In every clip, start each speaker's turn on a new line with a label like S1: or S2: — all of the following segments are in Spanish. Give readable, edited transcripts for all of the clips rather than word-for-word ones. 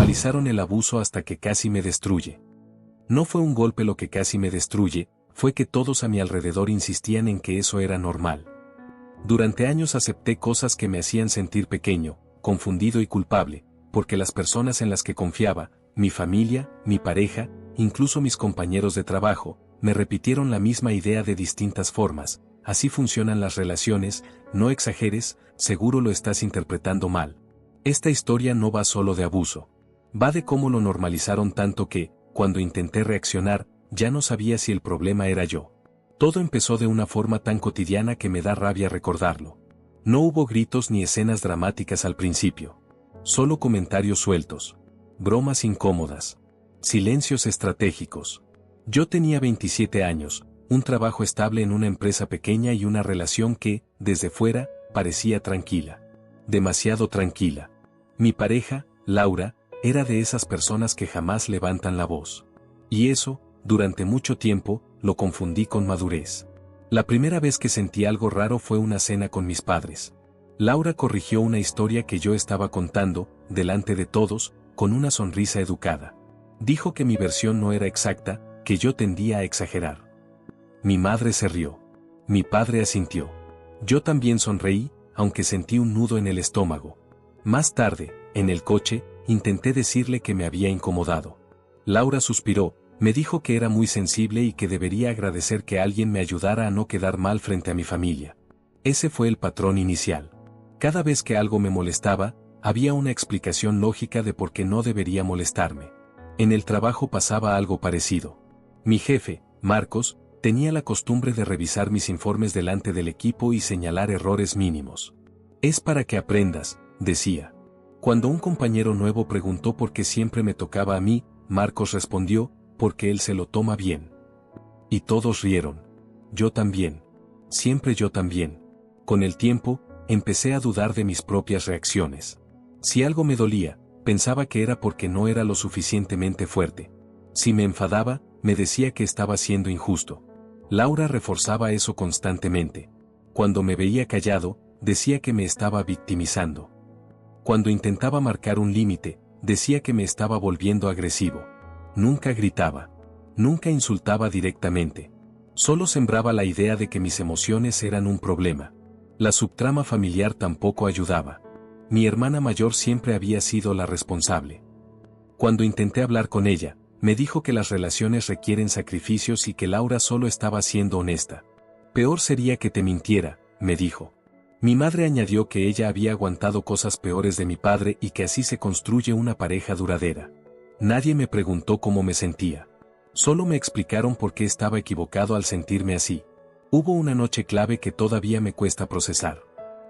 S1: Normalizaron el abuso hasta que casi me destruye. No fue un golpe lo que casi me destruye, fue que todos a mi alrededor insistían en que eso era normal. Durante años acepté cosas que me hacían sentir pequeño, confundido y culpable, porque las personas en las que confiaba, mi familia, mi pareja, incluso mis compañeros de trabajo, me repitieron la misma idea de distintas formas. Así funcionan las relaciones, no exageres, seguro lo estás interpretando mal. Esta historia no va solo de abuso. Va de cómo lo normalizaron tanto que, cuando intenté reaccionar, ya no sabía si el problema era yo. Todo empezó de una forma tan cotidiana que me da rabia recordarlo. No hubo gritos ni escenas dramáticas al principio. Solo comentarios sueltos. Bromas incómodas. Silencios estratégicos. Yo tenía 27 años, un trabajo estable en una empresa pequeña y una relación que, desde fuera, parecía tranquila. Demasiado tranquila. Mi pareja, Laura, era de esas personas que jamás levantan la voz. Y eso, durante mucho tiempo, lo confundí con madurez. La primera vez que sentí algo raro fue una cena con mis padres. Laura corrigió una historia que yo estaba contando, delante de todos, con una sonrisa educada. Dijo que mi versión no era exacta, que yo tendía a exagerar. Mi madre se rió. Mi padre asintió. Yo también sonreí, aunque sentí un nudo en el estómago. Más tarde, en el coche, intenté decirle que me había incomodado. Laura suspiró, me dijo que era muy sensible y que debería agradecer que alguien me ayudara a no quedar mal frente a mi familia. Ese fue el patrón inicial. Cada vez que algo me molestaba, había una explicación lógica de por qué no debería molestarme. En el trabajo pasaba algo parecido. Mi jefe, Marcos, tenía la costumbre de revisar mis informes delante del equipo y señalar errores mínimos. Es para que aprendas, decía. Cuando un compañero nuevo preguntó por qué siempre me tocaba a mí, Marcos respondió, porque él se lo toma bien. Y todos rieron. Yo también. Siempre yo también. Con el tiempo, empecé a dudar de mis propias reacciones. Si algo me dolía, pensaba que era porque no era lo suficientemente fuerte. Si me enfadaba, me decía que estaba siendo injusto. Laura reforzaba eso constantemente. Cuando me veía callado, decía que me estaba victimizando. Cuando intentaba marcar un límite, decía que me estaba volviendo agresivo. Nunca gritaba. Nunca insultaba directamente. Solo sembraba la idea de que mis emociones eran un problema. La subtrama familiar tampoco ayudaba. Mi hermana mayor siempre había sido la responsable. Cuando intenté hablar con ella, me dijo que las relaciones requieren sacrificios y que Laura solo estaba siendo honesta. Peor sería que te mintiera, me dijo. Mi madre añadió que ella había aguantado cosas peores de mi padre y que así se construye una pareja duradera. Nadie me preguntó cómo me sentía. Solo me explicaron por qué estaba equivocado al sentirme así. Hubo una noche clave que todavía me cuesta procesar.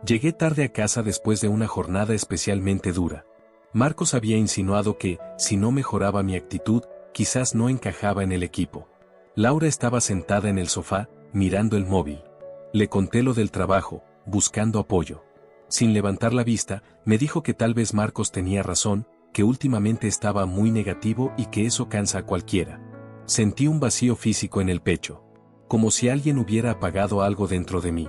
S1: Llegué tarde a casa después de una jornada especialmente dura. Marcos había insinuado que, si no mejoraba mi actitud, quizás no encajaba en el equipo. Laura estaba sentada en el sofá, mirando el móvil. Le conté lo del trabajo, buscando apoyo. Sin levantar la vista, me dijo que tal vez Marcos tenía razón, que últimamente estaba muy negativo y que eso cansa a cualquiera. Sentí un vacío físico en el pecho. Como si alguien hubiera apagado algo dentro de mí.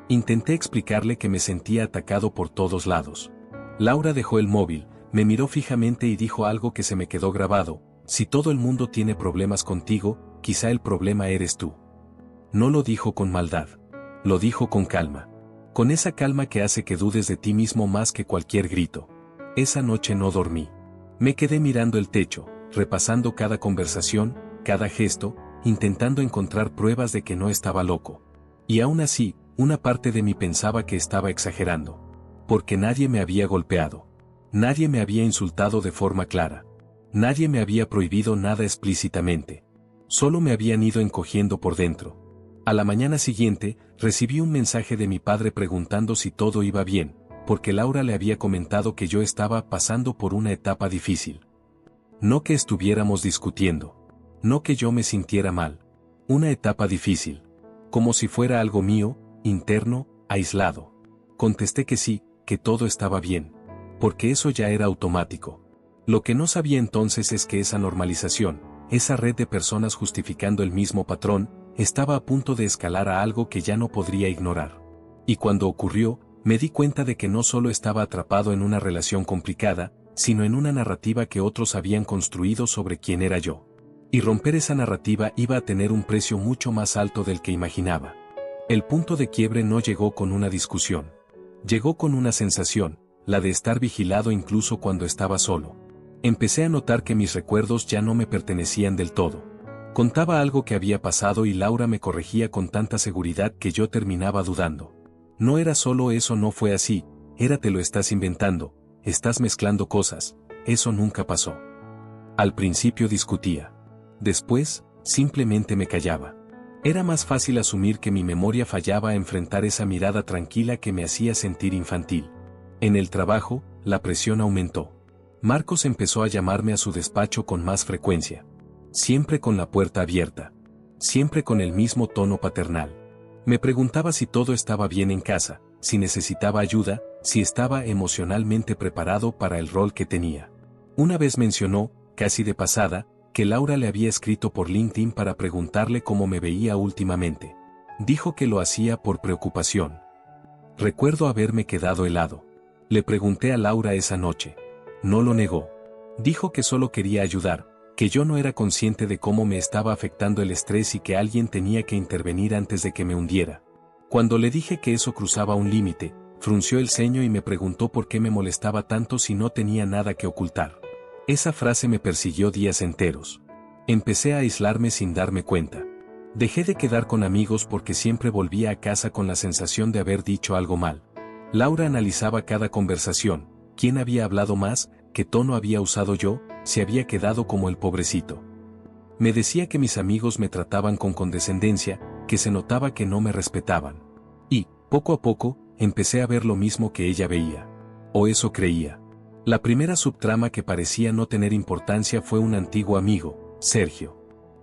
S1: Intenté explicarle que me sentía atacado por todos lados. Laura dejó el móvil, me miró fijamente y dijo algo que se me quedó grabado: si todo el mundo tiene problemas contigo, quizá el problema eres tú. No lo dijo con maldad. Lo dijo con calma. Con esa calma que hace que dudes de ti mismo más que cualquier grito. Esa noche no dormí. Me quedé mirando el techo, repasando cada conversación, cada gesto, intentando encontrar pruebas de que no estaba loco. Y aún así, una parte de mí pensaba que estaba exagerando. Porque nadie me había golpeado. Nadie me había insultado de forma clara. Nadie me había prohibido nada explícitamente. Solo me habían ido encogiendo por dentro. A la mañana siguiente, recibí un mensaje de mi padre preguntando si todo iba bien, porque Laura le había comentado que yo estaba pasando por una etapa difícil. No que estuviéramos discutiendo. No que yo me sintiera mal. Una etapa difícil. Como si fuera algo mío, interno, aislado. Contesté que sí, que todo estaba bien. Porque eso ya era automático. Lo que no sabía entonces es que esa normalización, esa red de personas justificando el mismo patrón, estaba a punto de escalar a algo que ya no podría ignorar. Y cuando ocurrió, me di cuenta de que no solo estaba atrapado en una relación complicada, sino en una narrativa que otros habían construido sobre quién era yo. Y romper esa narrativa iba a tener un precio mucho más alto del que imaginaba. El punto de quiebre no llegó con una discusión. Llegó con una sensación, la de estar vigilado incluso cuando estaba solo. Empecé a notar que mis recuerdos ya no me pertenecían del todo. Contaba algo que había pasado y Laura me corregía con tanta seguridad que yo terminaba dudando. No era solo eso, no fue así, era te lo estás inventando, estás mezclando cosas, eso nunca pasó. Al principio discutía. Después, simplemente me callaba. Era más fácil asumir que mi memoria fallaba a enfrentar esa mirada tranquila que me hacía sentir infantil. En el trabajo, la presión aumentó. Marcos empezó a llamarme a su despacho con más frecuencia. Siempre con la puerta abierta. Siempre con el mismo tono paternal. Me preguntaba si todo estaba bien en casa, si necesitaba ayuda, si estaba emocionalmente preparado para el rol que tenía. Una vez mencionó, casi de pasada, que Laura le había escrito por LinkedIn para preguntarle cómo me veía últimamente. Dijo que lo hacía por preocupación. Recuerdo haberme quedado helado. Le pregunté a Laura esa noche. No lo negó. Dijo que solo quería ayudar, que yo no era consciente de cómo me estaba afectando el estrés y que alguien tenía que intervenir antes de que me hundiera. Cuando le dije que eso cruzaba un límite, frunció el ceño y me preguntó por qué me molestaba tanto si no tenía nada que ocultar. Esa frase me persiguió días enteros. Empecé a aislarme sin darme cuenta. Dejé de quedar con amigos porque siempre volvía a casa con la sensación de haber dicho algo mal. Laura analizaba cada conversación, quién había hablado más, qué tono había usado yo, si había quedado como el pobrecito. Me decía que mis amigos me trataban con condescendencia, que se notaba que no me respetaban. Y, poco a poco, empecé a ver lo mismo que ella veía. O eso creía. La primera subtrama que parecía no tener importancia fue un antiguo amigo, Sergio.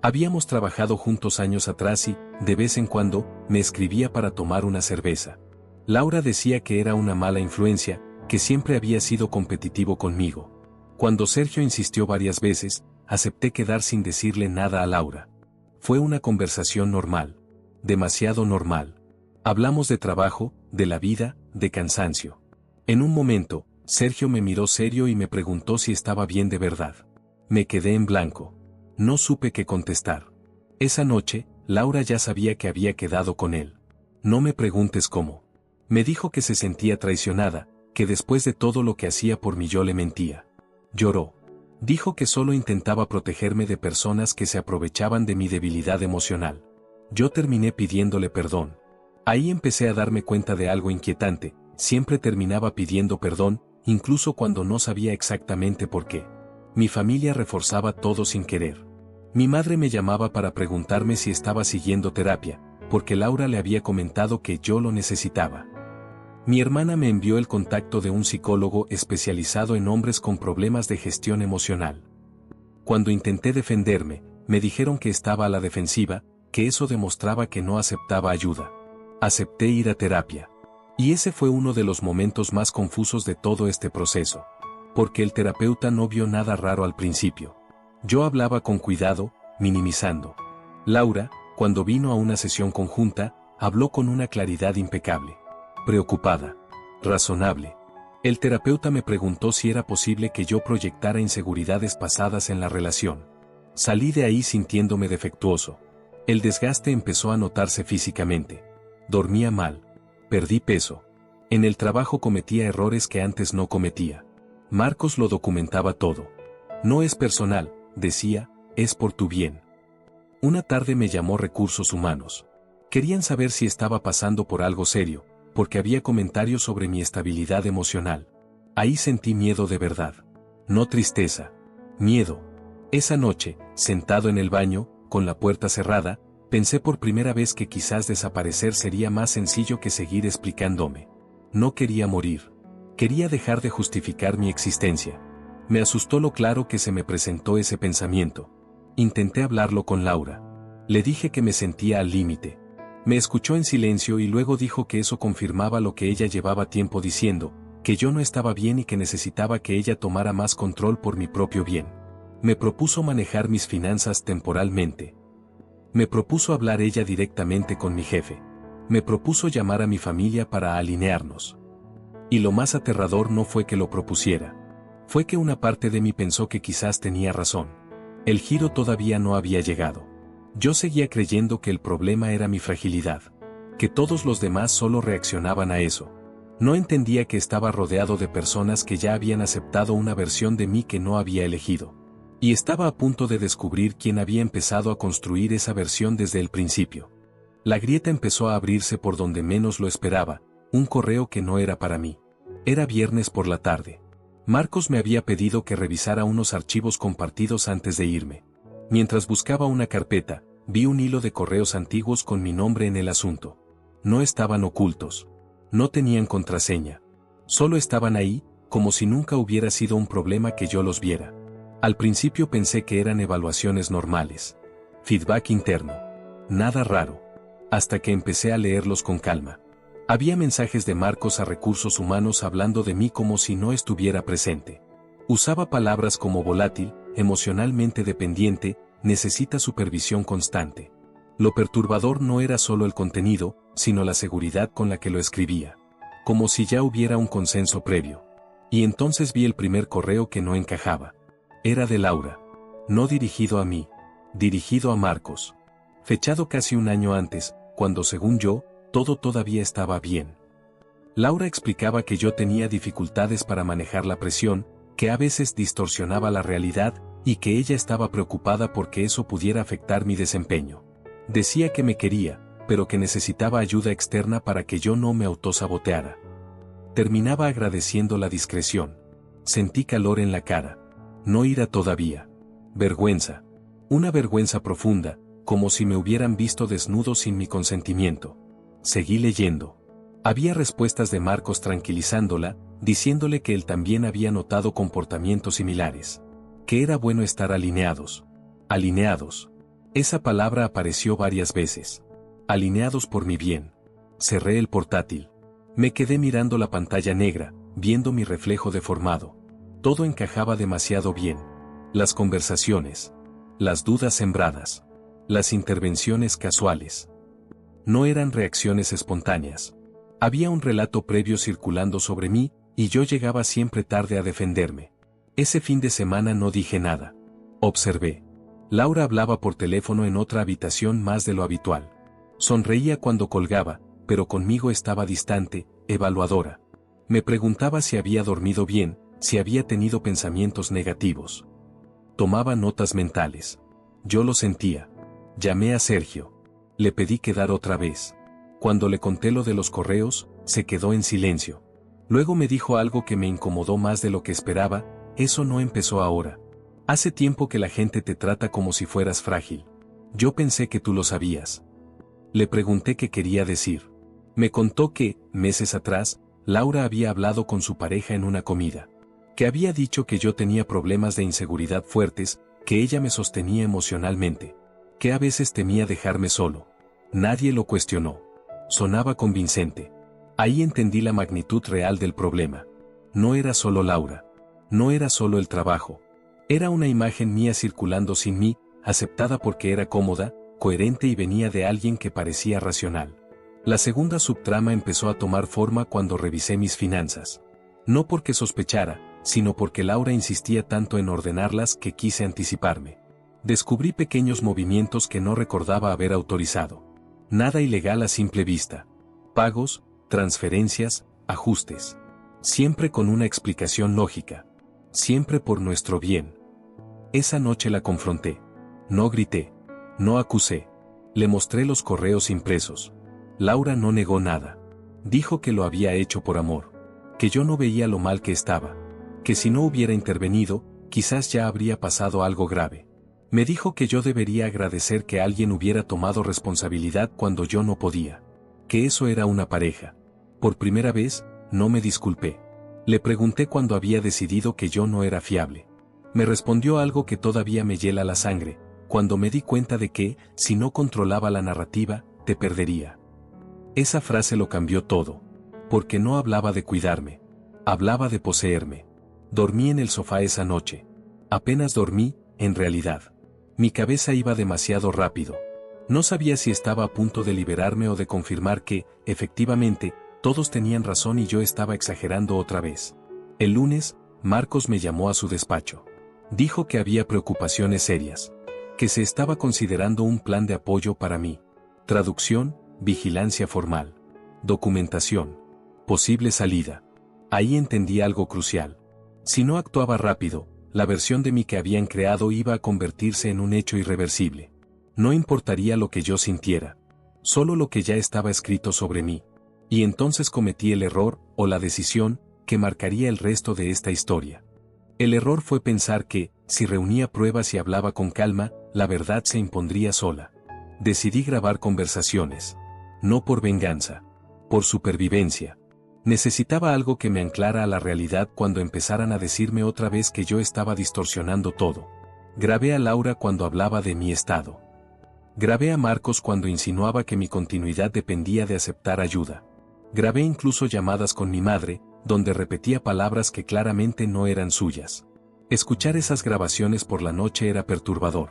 S1: Habíamos trabajado juntos años atrás y, de vez en cuando, me escribía para tomar una cerveza. Laura decía que era una mala influencia, que siempre había sido competitivo conmigo. Cuando Sergio insistió varias veces, acepté quedar sin decirle nada a Laura. Fue una conversación normal. Demasiado normal. Hablamos de trabajo, de la vida, de cansancio. En un momento, Sergio me miró serio y me preguntó si estaba bien de verdad. Me quedé en blanco. No supe qué contestar. Esa noche, Laura ya sabía que había quedado con él. No me preguntes cómo. Me dijo que se sentía traicionada, que después de todo lo que hacía por mí yo le mentía. Lloró. Dijo que solo intentaba protegerme de personas que se aprovechaban de mi debilidad emocional. Yo terminé pidiéndole perdón. Ahí empecé a darme cuenta de algo inquietante, siempre terminaba pidiendo perdón, incluso cuando no sabía exactamente por qué. Mi familia reforzaba todo sin querer. Mi madre me llamaba para preguntarme si estaba siguiendo terapia, porque Laura le había comentado que yo lo necesitaba. Mi hermana me envió el contacto de un psicólogo especializado en hombres con problemas de gestión emocional. Cuando intenté defenderme, me dijeron que estaba a la defensiva, que eso demostraba que no aceptaba ayuda. Acepté ir a terapia. Y ese fue uno de los momentos más confusos de todo este proceso. Porque el terapeuta no vio nada raro al principio. Yo hablaba con cuidado, minimizando. Laura, cuando vino a una sesión conjunta, habló con una claridad impecable. Preocupada. Razonable. El terapeuta me preguntó si era posible que yo proyectara inseguridades pasadas en la relación. Salí de ahí sintiéndome defectuoso. El desgaste empezó a notarse físicamente. Dormía mal. Perdí peso. En el trabajo cometía errores que antes no cometía. Marcos lo documentaba todo. No es personal, decía, es por tu bien. Una tarde me llamó Recursos Humanos. Querían saber si estaba pasando por algo serio, porque había comentarios sobre mi estabilidad emocional. Ahí sentí miedo de verdad. No tristeza. Miedo. Esa noche, sentado en el baño, con la puerta cerrada, pensé por primera vez que quizás desaparecer sería más sencillo que seguir explicándome. No quería morir. Quería dejar de justificar mi existencia. Me asustó lo claro que se me presentó ese pensamiento. Intenté hablarlo con Laura. Le dije que me sentía al límite. Me escuchó en silencio y luego dijo que eso confirmaba lo que ella llevaba tiempo diciendo, que yo no estaba bien y que necesitaba que ella tomara más control por mi propio bien. Me propuso manejar mis finanzas temporalmente. Me propuso hablar ella directamente con mi jefe. Me propuso llamar a mi familia para alinearnos. Y lo más aterrador no fue que lo propusiera. Fue que una parte de mí pensó que quizás tenía razón. El giro todavía no había llegado. Yo seguía creyendo que el problema era mi fragilidad, que todos los demás solo reaccionaban a eso. No entendía que estaba rodeado de personas que ya habían aceptado una versión de mí que no había elegido. Y estaba a punto de descubrir quién había empezado a construir esa versión desde el principio. La grieta empezó a abrirse por donde menos lo esperaba, un correo que no era para mí. Era viernes por la tarde. Marcos me había pedido que revisara unos archivos compartidos antes de irme. Mientras buscaba una carpeta, vi un hilo de correos antiguos con mi nombre en el asunto. No estaban ocultos. No tenían contraseña. Solo estaban ahí, como si nunca hubiera sido un problema que yo los viera. Al principio pensé que eran evaluaciones normales. Feedback interno. Nada raro. Hasta que empecé a leerlos con calma. Había mensajes de Marcos a recursos humanos hablando de mí como si no estuviera presente. Usaba palabras como volátil, emocionalmente dependiente, necesita supervisión constante. Lo perturbador no era solo el contenido, sino la seguridad con la que lo escribía. Como si ya hubiera un consenso previo. Y entonces vi el primer correo que no encajaba. Era de Laura. No dirigido a mí. Dirigido a Marcos. Fechado casi un año antes, cuando según yo, todo todavía estaba bien. Laura explicaba que yo tenía dificultades para manejar la presión, que a veces distorsionaba la realidad, y que ella estaba preocupada porque eso pudiera afectar mi desempeño. Decía que me quería, pero que necesitaba ayuda externa para que yo no me autosaboteara. Terminaba agradeciendo la discreción. Sentí calor en la cara. No ira todavía. Vergüenza. Una vergüenza profunda, como si me hubieran visto desnudo sin mi consentimiento. Seguí leyendo. Había respuestas de Marcos tranquilizándola, diciéndole que él también había notado comportamientos similares. Que era bueno estar alineados. Alineados. Esa palabra apareció varias veces. Alineados por mi bien. Cerré el portátil. Me quedé mirando la pantalla negra, viendo mi reflejo deformado. Todo encajaba demasiado bien. Las conversaciones. Las dudas sembradas. Las intervenciones casuales. No eran reacciones espontáneas. Había un relato previo circulando sobre mí, y yo llegaba siempre tarde a defenderme. Ese fin de semana no dije nada. Observé. Laura hablaba por teléfono en otra habitación más de lo habitual. Sonreía cuando colgaba, pero conmigo estaba distante, evaluadora. Me preguntaba si había dormido bien, si había tenido pensamientos negativos. Tomaba notas mentales. Yo lo sentía. Llamé a Sergio. Le pedí quedar otra vez. Cuando le conté lo de los correos, se quedó en silencio. Luego me dijo algo que me incomodó más de lo que esperaba: eso no empezó ahora. Hace tiempo que la gente te trata como si fueras frágil. Yo pensé que tú lo sabías. Le pregunté qué quería decir. Me contó que, meses atrás, Laura había hablado con su pareja en una comida. Que había dicho que yo tenía problemas de inseguridad fuertes, que ella me sostenía emocionalmente. Que a veces temía dejarme solo. Nadie lo cuestionó. Sonaba convincente. Ahí entendí la magnitud real del problema. No era solo Laura. No era solo el trabajo. Era una imagen mía circulando sin mí, aceptada porque era cómoda, coherente y venía de alguien que parecía racional. La segunda subtrama empezó a tomar forma cuando revisé mis finanzas. No porque sospechara, sino porque Laura insistía tanto en ordenarlas que quise anticiparme. Descubrí pequeños movimientos que no recordaba haber autorizado. Nada ilegal a simple vista. Pagos, transferencias, ajustes. Siempre con una explicación lógica. Siempre por nuestro bien. Esa noche la confronté. No grité. No acusé. Le mostré los correos impresos. Laura no negó nada. Dijo que lo había hecho por amor. Que yo no veía lo mal que estaba. Que si no hubiera intervenido, quizás ya habría pasado algo grave. Me dijo que yo debería agradecer que alguien hubiera tomado responsabilidad cuando yo no podía. Que eso era una pareja. Por primera vez, no me disculpé. Le pregunté cuándo había decidido que yo no era fiable. Me respondió algo que todavía me hiela la sangre, cuando me di cuenta de que, si no controlaba la narrativa, te perdería. Esa frase lo cambió todo. Porque no hablaba de cuidarme. Hablaba de poseerme. Dormí en el sofá esa noche. Apenas dormí, en realidad. Mi cabeza iba demasiado rápido. No sabía si estaba a punto de liberarme o de confirmar que, efectivamente, todos tenían razón y yo estaba exagerando otra vez. El lunes, Marcos me llamó a su despacho. Dijo que había preocupaciones serias. Que se estaba considerando un plan de apoyo para mí. Traducción, vigilancia formal. Documentación. Posible salida. Ahí entendí algo crucial. Si no actuaba rápido, la versión de mí que habían creado iba a convertirse en un hecho irreversible. No importaría lo que yo sintiera. Solo lo que ya estaba escrito sobre mí. Y entonces cometí el error, o la decisión, que marcaría el resto de esta historia. El error fue pensar que, si reunía pruebas y hablaba con calma, la verdad se impondría sola. Decidí grabar conversaciones. No por venganza. Por supervivencia. Necesitaba algo que me anclara a la realidad cuando empezaran a decirme otra vez que yo estaba distorsionando todo. Grabé a Laura cuando hablaba de mi estado. Grabé a Marcos cuando insinuaba que mi continuidad dependía de aceptar ayuda. Grabé incluso llamadas con mi madre, donde repetía palabras que claramente no eran suyas. Escuchar esas grabaciones por la noche era perturbador.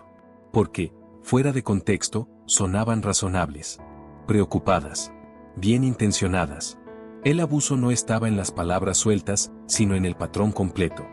S1: Porque, fuera de contexto, sonaban razonables. Preocupadas. Bien intencionadas. El abuso no estaba en las palabras sueltas, sino en el patrón completo.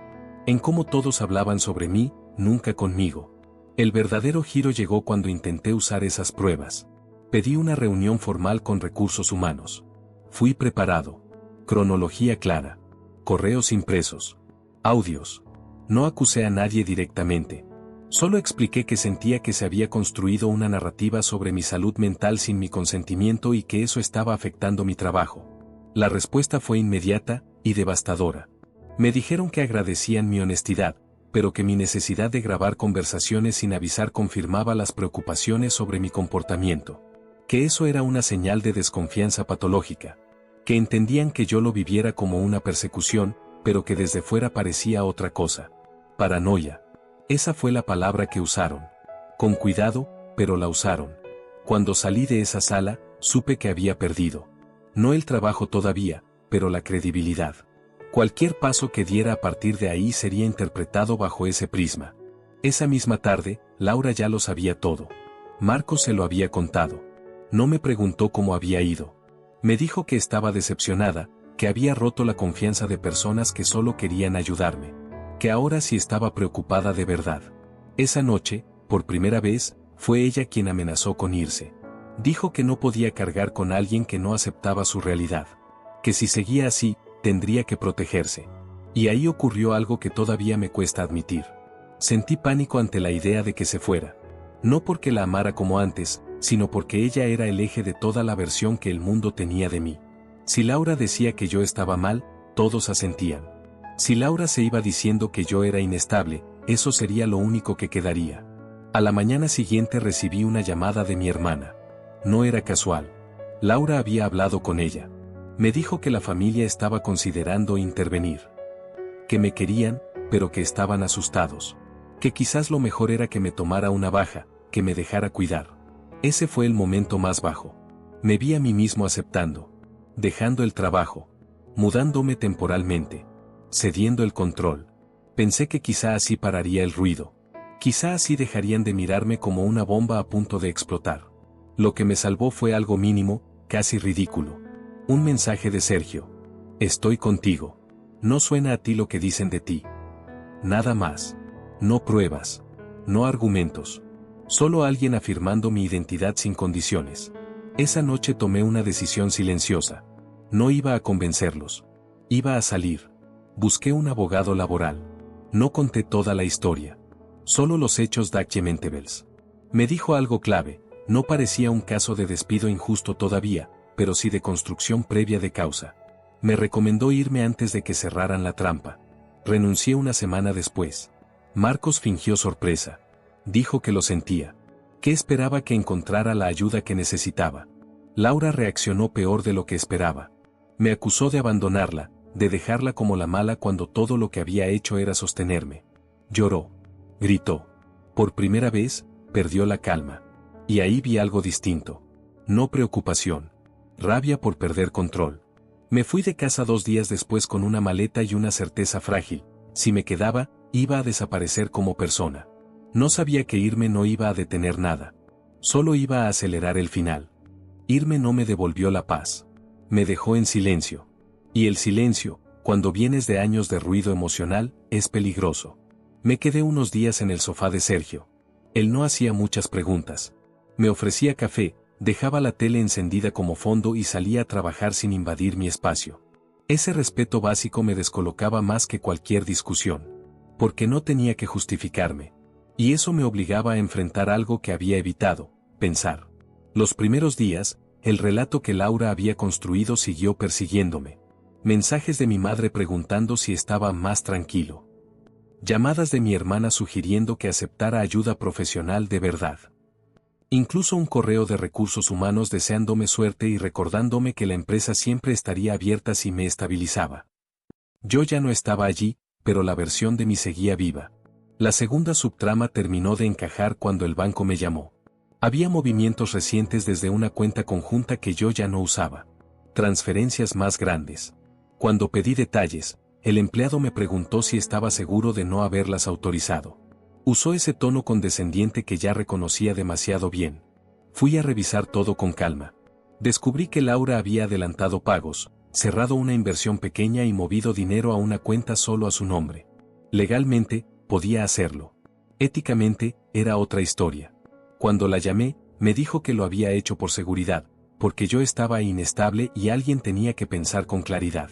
S1: En cómo todos hablaban sobre mí, nunca conmigo. El verdadero giro llegó cuando intenté usar esas pruebas. Pedí una reunión formal con recursos humanos. Fui preparado. Cronología clara. Correos impresos. Audios. No acusé a nadie directamente. Solo expliqué que sentía que se había construido una narrativa sobre mi salud mental sin mi consentimiento y que eso estaba afectando mi trabajo. La respuesta fue inmediata y devastadora. Me dijeron que agradecían mi honestidad, pero que mi necesidad de grabar conversaciones sin avisar confirmaba las preocupaciones sobre mi comportamiento. Que eso era una señal de desconfianza patológica. Que entendían que yo lo viviera como una persecución, pero que desde fuera parecía otra cosa. Paranoia. Esa fue la palabra que usaron. Con cuidado, pero la usaron. Cuando salí de esa sala, supe que había perdido. No el trabajo todavía, pero la credibilidad. Cualquier paso que diera a partir de ahí sería interpretado bajo ese prisma. Esa misma tarde, Laura ya lo sabía todo. Marcos se lo había contado. No me preguntó cómo había ido. Me dijo que estaba decepcionada, que había roto la confianza de personas que solo querían ayudarme. Que ahora sí estaba preocupada de verdad. Esa noche, por primera vez, fue ella quien amenazó con irse. Dijo que no podía cargar con alguien que no aceptaba su realidad. Que si seguía así, tendría que protegerse. Y ahí ocurrió algo que todavía me cuesta admitir. Sentí pánico ante la idea de que se fuera. No porque la amara como antes, sino porque ella era el eje de toda la versión que el mundo tenía de mí. Si Laura decía que yo estaba mal, todos asentían. Si Laura se iba diciendo que yo era inestable, eso sería lo único que quedaría. A la mañana siguiente recibí una llamada de mi hermana. No era casual. Laura había hablado con ella. Me dijo que la familia estaba considerando intervenir. Que me querían, pero que estaban asustados. Que quizás lo mejor era que me tomara una baja, que me dejara cuidar. Ese fue el momento más bajo. Me vi a mí mismo aceptando. Dejando el trabajo. Mudándome temporalmente. Cediendo el control. Pensé que quizá así pararía el ruido. Quizá así dejarían de mirarme como una bomba a punto de explotar. Lo que me salvó fue algo mínimo, casi ridículo. Un mensaje de Sergio. Estoy contigo. No suena a ti lo que dicen de ti. Nada más. No pruebas. No argumentos. Solo alguien afirmando mi identidad sin condiciones. Esa noche tomé una decisión silenciosa. No iba a convencerlos. Iba a salir. Busqué un abogado laboral. No conté toda la historia. Solo los hechos documentables. Me dijo algo clave. No parecía un caso de despido injusto todavía, pero sí de construcción previa de causa. Me recomendó irme antes de que cerraran la trampa. Renuncié una semana después. Marcos fingió sorpresa. Dijo que lo sentía. Que esperaba que encontrara la ayuda que necesitaba. Laura reaccionó peor de lo que esperaba. Me acusó de abandonarla, de dejarla como la mala cuando todo lo que había hecho era sostenerme. Lloró. Gritó. Por primera vez, perdió la calma. Y ahí vi algo distinto. No preocupación. Rabia por perder control. Me fui de casa 2 días después con una maleta y una certeza frágil. Si me quedaba, iba a desaparecer como persona. No sabía que irme no iba a detener nada. Solo iba a acelerar el final. Irme no me devolvió la paz. Me dejó en silencio. Y el silencio, Cuando vienes de años de ruido emocional, es peligroso. Me quedé unos días en el sofá de Sergio. Él no hacía muchas preguntas. Me ofrecía café, dejaba la tele encendida como fondo y salía a trabajar sin invadir mi espacio. Ese respeto básico me descolocaba más que cualquier discusión. Porque no tenía que justificarme. Y eso me obligaba a enfrentar algo que había evitado, pensar. Los primeros días, el relato que Laura había construido siguió persiguiéndome. Mensajes de mi madre preguntando si estaba más tranquilo. Llamadas de mi hermana sugiriendo que aceptara ayuda profesional de verdad. Incluso un correo de recursos humanos deseándome suerte y recordándome que la empresa siempre estaría abierta si me estabilizaba. Yo ya no estaba allí, pero la versión de mí seguía viva. La segunda subtrama terminó de encajar cuando el banco me llamó. Había movimientos recientes desde una cuenta conjunta que yo ya no usaba. Transferencias más grandes. Cuando pedí detalles, el empleado me preguntó si estaba seguro de no haberlas autorizado. Usó ese tono condescendiente que ya reconocía demasiado bien. Fui a revisar todo con calma. Descubrí que Laura había adelantado pagos, cerrado una inversión pequeña y movido dinero a una cuenta solo a su nombre. Legalmente, podía hacerlo. Éticamente, era otra historia. Cuando la llamé, me dijo que lo había hecho por seguridad, porque yo estaba inestable y alguien tenía que pensar con claridad.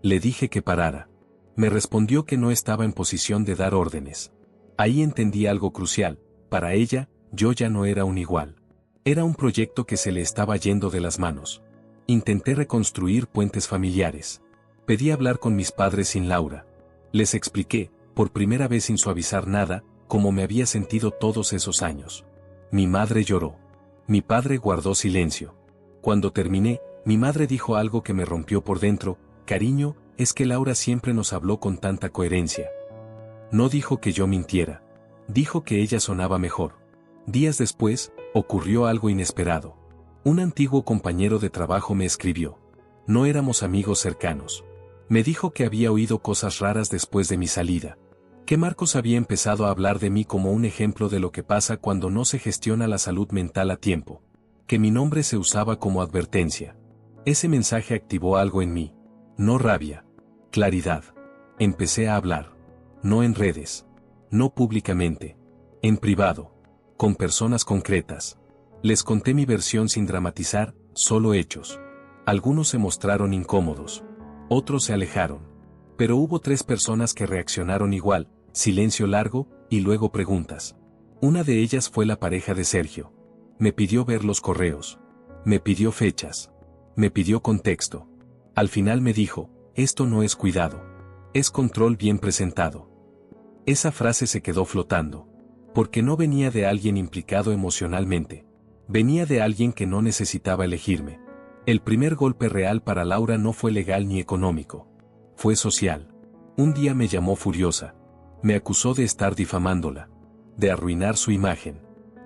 S1: Le dije que parara. Me respondió que no estaba en posición de dar órdenes. Ahí entendí algo crucial: para ella, yo ya no era un igual. Era un proyecto que se le estaba yendo de las manos. Intenté reconstruir puentes familiares. Pedí hablar con mis padres sin Laura. Les expliqué, por primera vez sin suavizar nada, cómo me había sentido todos esos años. Mi madre lloró. Mi padre guardó silencio. Cuando terminé, mi madre dijo algo que me rompió por dentro: cariño, es que Laura siempre nos habló con tanta coherencia. No dijo que yo mintiera. Dijo que ella sonaba mejor. Días después, ocurrió algo inesperado. Un antiguo compañero de trabajo me escribió. No éramos amigos cercanos. Me dijo que había oído cosas raras después de mi salida. Que Marcos había empezado a hablar de mí como un ejemplo de lo que pasa cuando no se gestiona la salud mental a tiempo. Que mi nombre se usaba como advertencia. Ese mensaje activó algo en mí. No rabia. Claridad. Empecé a hablar. No en redes. No públicamente. En privado. Con personas concretas. Les conté mi versión sin dramatizar, solo hechos. Algunos se mostraron incómodos. Otros se alejaron. Pero hubo 3 personas que reaccionaron igual: silencio largo, y luego preguntas. Una de ellas fue la pareja de Sergio. Me pidió ver los correos. Me pidió fechas. Me pidió contexto. Al final me dijo: esto no es cuidado. Es control bien presentado. Esa frase se quedó flotando. Porque no venía de alguien implicado emocionalmente. Venía de alguien que no necesitaba elegirme. El primer golpe real para Laura no fue legal ni económico. Fue social. Un día me llamó furiosa. Me acusó de estar difamándola. De arruinar su imagen.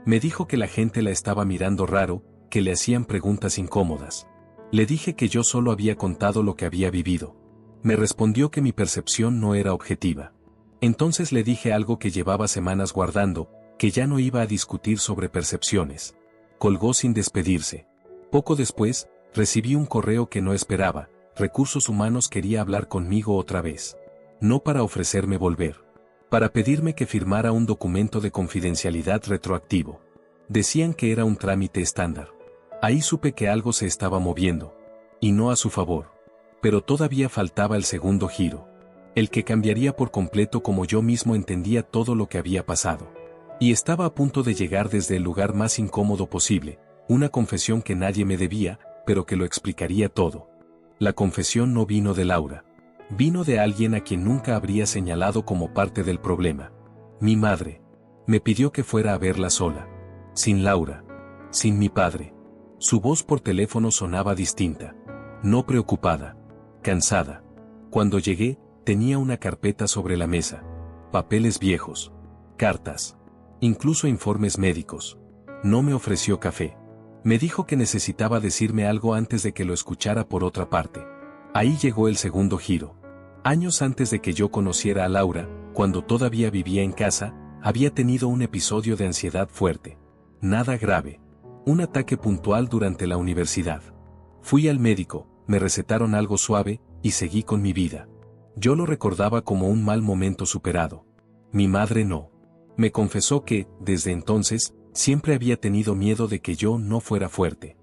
S1: Me dijo que la gente la estaba mirando raro, que le hacían preguntas incómodas. Le dije que yo solo había contado lo que había vivido. Me respondió que mi percepción no era objetiva. Entonces le dije algo que llevaba semanas guardando, que ya no iba a discutir sobre percepciones. Colgó sin despedirse. Poco después, recibí un correo que no esperaba. Recursos Humanos quería hablar conmigo otra vez. No para ofrecerme volver. Para pedirme que firmara un documento de confidencialidad retroactivo. Decían que era un trámite estándar. Ahí supe que algo se estaba moviendo. Y no a su favor. Pero todavía faltaba el segundo giro. El que cambiaría por completo como yo mismo entendía todo lo que había pasado. Y estaba a punto de llegar desde el lugar más incómodo posible, una confesión que nadie me debía, pero que lo explicaría todo. La confesión no vino de Laura. Vino de alguien a quien nunca habría señalado como parte del problema. Mi madre. Me pidió que fuera a verla sola. Sin Laura. Sin mi padre. Su voz por teléfono sonaba distinta. No preocupada. Cansada. Cuando llegué, tenía una carpeta sobre la mesa. Papeles viejos. Cartas. Incluso informes médicos. No me ofreció café. Me dijo que necesitaba decirme algo antes de que lo escuchara por otra parte. Ahí llegó el segundo giro. Años antes de que yo conociera a Laura, cuando todavía vivía en casa, había tenido un episodio de ansiedad fuerte. Nada grave. Un ataque puntual durante la universidad. Fui al médico, me recetaron algo suave, y seguí con mi vida. Yo lo recordaba como un mal momento superado. Mi madre no. Me confesó que, desde entonces, siempre había tenido miedo de que yo no fuera fuerte.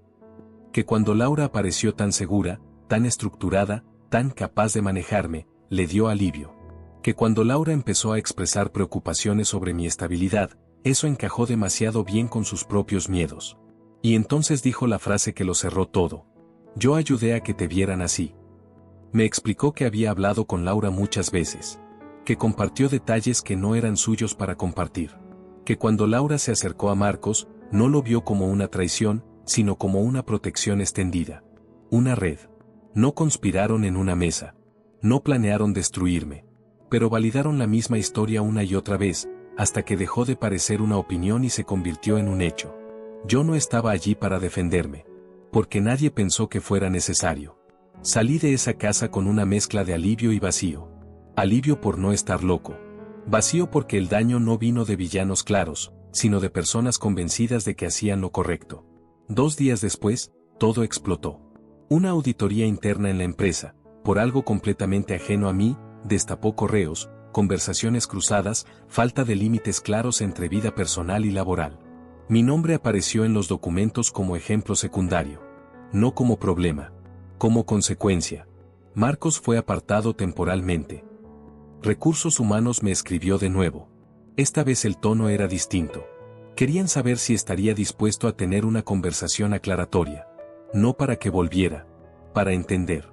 S1: Que cuando Laura apareció tan segura, tan estructurada, tan capaz de manejarme, le dio alivio. Que cuando Laura empezó a expresar preocupaciones sobre mi estabilidad, eso encajó demasiado bien con sus propios miedos. Y entonces dijo la frase que lo cerró todo. Yo ayudé a que te vieran así. Me explicó que había hablado con Laura muchas veces. Que compartió detalles que no eran suyos para compartir. Que cuando Laura se acercó a Marcos, no lo vio como una traición, sino como una protección extendida. Una red. No conspiraron en una mesa. No planearon destruirme. Pero validaron la misma historia una y otra vez, hasta que dejó de parecer una opinión y se convirtió en un hecho. Yo no estaba allí para defenderme. Porque nadie pensó que fuera necesario. Salí de esa casa con una mezcla de alivio y vacío. Alivio por no estar loco. Vacío porque el daño no vino de villanos claros, sino de personas convencidas de que hacían lo correcto. 2 días después, todo explotó. Una auditoría interna en la empresa, por algo completamente ajeno a mí, destapó correos, conversaciones cruzadas, falta de límites claros entre vida personal y laboral. Mi nombre apareció en los documentos como ejemplo secundario. No como problema. Como consecuencia. Marcos fue apartado temporalmente. Recursos Humanos me escribió de nuevo. Esta vez el tono era distinto. Querían saber si estaría dispuesto a tener una conversación aclaratoria. No para que volviera. Para entender.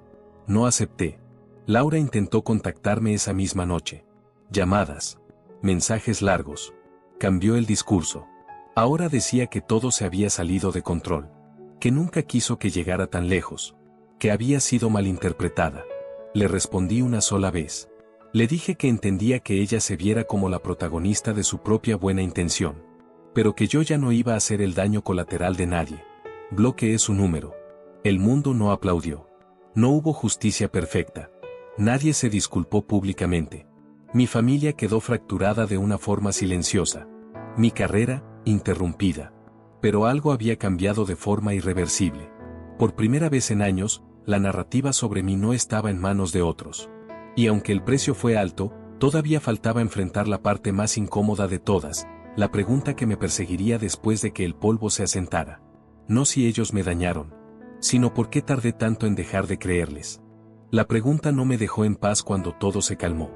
S1: No acepté. Laura intentó contactarme esa misma noche. Llamadas. Mensajes largos. Cambió el discurso. Ahora decía que todo se había salido de control. Que nunca quiso que llegara tan lejos. Que había sido malinterpretada. Le respondí una sola vez. Le dije que entendía que ella se viera como la protagonista de su propia buena intención. Pero que yo ya no iba a hacer el daño colateral de nadie. Bloqueé su número. El mundo no aplaudió. No hubo justicia perfecta. Nadie se disculpó públicamente. Mi familia quedó fracturada de una forma silenciosa. Mi carrera, interrumpida. Pero algo había cambiado de forma irreversible. Por primera vez en años, la narrativa sobre mí no estaba en manos de otros. Y aunque el precio fue alto, todavía faltaba enfrentar la parte más incómoda de todas, la pregunta que me perseguiría después de que el polvo se asentara. No si ellos me dañaron, sino por qué tardé tanto en dejar de creerles. La pregunta no me dejó en paz cuando todo se calmó.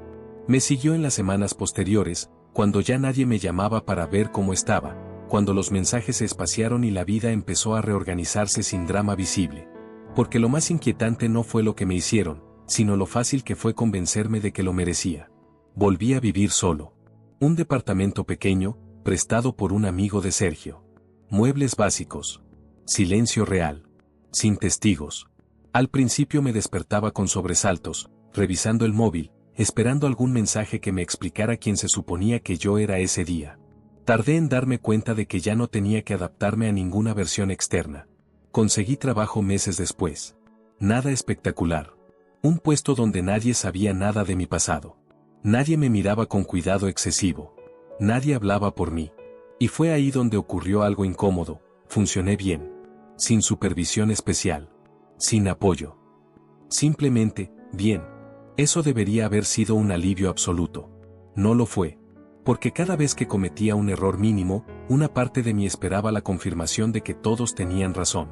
S1: Me siguió en las semanas posteriores, cuando ya nadie me llamaba para ver cómo estaba, cuando los mensajes se espaciaron y la vida empezó a reorganizarse sin drama visible. Porque lo más inquietante no fue lo que me hicieron, sino lo fácil que fue convencerme de que lo merecía. Volví a vivir solo. Un departamento pequeño, prestado por un amigo de Sergio. Muebles básicos. Silencio real. Sin testigos. Al principio me despertaba con sobresaltos, revisando el móvil, esperando algún mensaje que me explicara quién se suponía que yo era ese día. Tardé en darme cuenta de que ya no tenía que adaptarme a ninguna versión externa. Conseguí trabajo meses después. Nada espectacular. Un puesto donde nadie sabía nada de mi pasado. Nadie me miraba con cuidado excesivo. Nadie hablaba por mí. Y fue ahí donde ocurrió algo incómodo. Funcioné bien. Sin supervisión especial. Sin apoyo. Simplemente, bien. Eso debería haber sido un alivio absoluto. No lo fue. Porque cada vez que cometía un error mínimo, una parte de mí esperaba la confirmación de que todos tenían razón.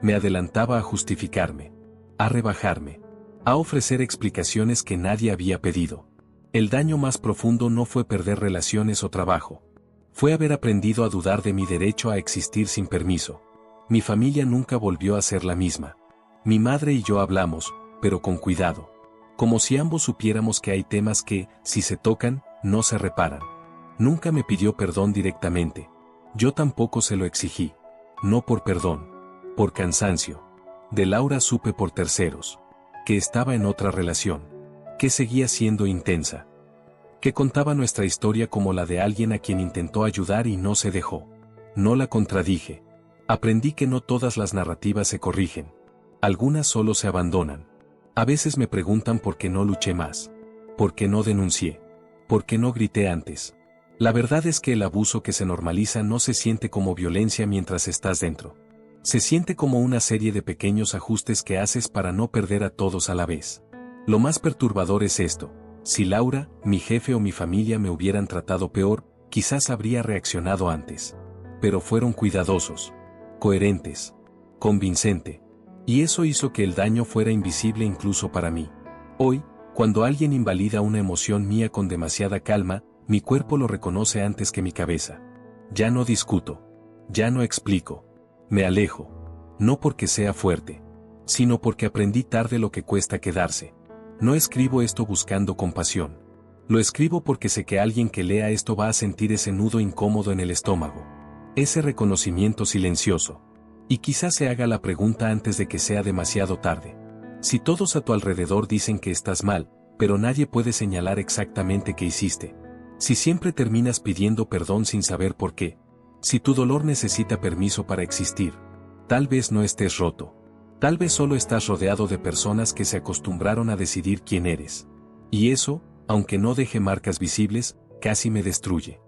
S1: Me adelantaba a justificarme. A rebajarme. A ofrecer explicaciones que nadie había pedido. El daño más profundo no fue perder relaciones o trabajo. Fue haber aprendido a dudar de mi derecho a existir sin permiso. Mi familia nunca volvió a ser la misma. Mi madre y yo hablamos, pero con cuidado. Como si ambos supiéramos que hay temas que, si se tocan, no se reparan. Nunca me pidió perdón directamente. Yo tampoco se lo exigí. No por perdón. Por cansancio. De Laura supe por terceros. Que estaba en otra relación. Que seguía siendo intensa. Que contaba nuestra historia como la de alguien a quien intentó ayudar y no se dejó. No la contradije. Aprendí que no todas las narrativas se corrigen. Algunas solo se abandonan. A veces me preguntan por qué no luché más. ¿Por qué no denuncié? ¿Por qué no grité antes? La verdad es que el abuso que se normaliza no se siente como violencia mientras estás dentro. Se siente como una serie de pequeños ajustes que haces para no perder a todos a la vez. Lo más perturbador es esto: si Laura, mi jefe o mi familia me hubieran tratado peor, quizás habría reaccionado antes. Pero fueron cuidadosos, coherentes, convincente. Y eso hizo que el daño fuera invisible incluso para mí. Hoy, cuando alguien invalida una emoción mía con demasiada calma, mi cuerpo lo reconoce antes que mi cabeza. Ya no discuto. Ya no explico. Me alejo. No porque sea fuerte, sino porque aprendí tarde lo que cuesta quedarse. No escribo esto buscando compasión. Lo escribo porque sé que alguien que lea esto va a sentir ese nudo incómodo en el estómago. Ese reconocimiento silencioso. Y quizás se haga la pregunta antes de que sea demasiado tarde. Si todos a tu alrededor dicen que estás mal, pero nadie puede señalar exactamente qué hiciste. Si siempre terminas pidiendo perdón sin saber por qué. Si tu dolor necesita permiso para existir. Tal vez no estés roto. Tal vez solo estás rodeado de personas que se acostumbraron a decidir quién eres. Y eso, aunque no deje marcas visibles, casi me destruye.